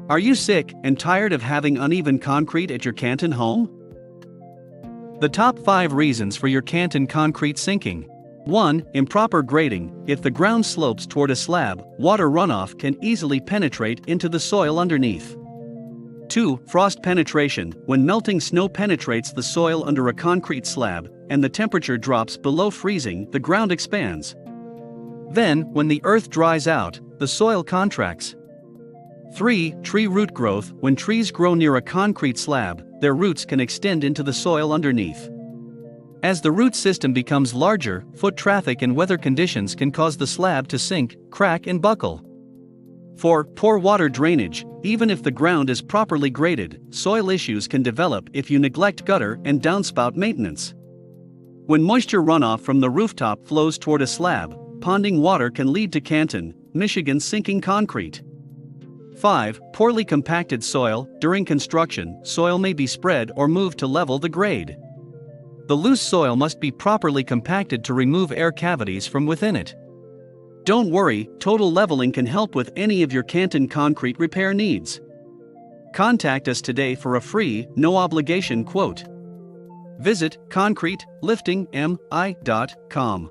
Are you sick and tired of having uneven concrete at your Canton home? The top 5 reasons for your Canton concrete sinking. 1. Improper grating. If the ground slopes toward a slab, water runoff can easily penetrate into the soil underneath. 2. Frost penetration. When melting snow penetrates the soil under a concrete slab, and the temperature drops below freezing, the ground expands. Then, when the earth dries out, the soil contracts. 3. Tree root growth. When trees grow near a concrete slab, their roots can extend into the soil underneath. As the root system becomes larger, foot traffic and weather conditions can cause the slab to sink, crack and buckle. 4. Poor water drainage. Even if the ground is properly graded, soil issues can develop if you neglect gutter and downspout maintenance. When moisture runoff from the rooftop flows toward a slab, ponding water can lead to Canton, Michigan sinking concrete. 5. Poorly compacted soil. During construction, soil may be spread or moved to level the grade. The loose soil must be properly compacted to remove air cavities from within it. Don't worry, Total Leveling can help with any of your Canton concrete repair needs. Contact us today for a free, no-obligation quote. Visit concreteliftingmi.com.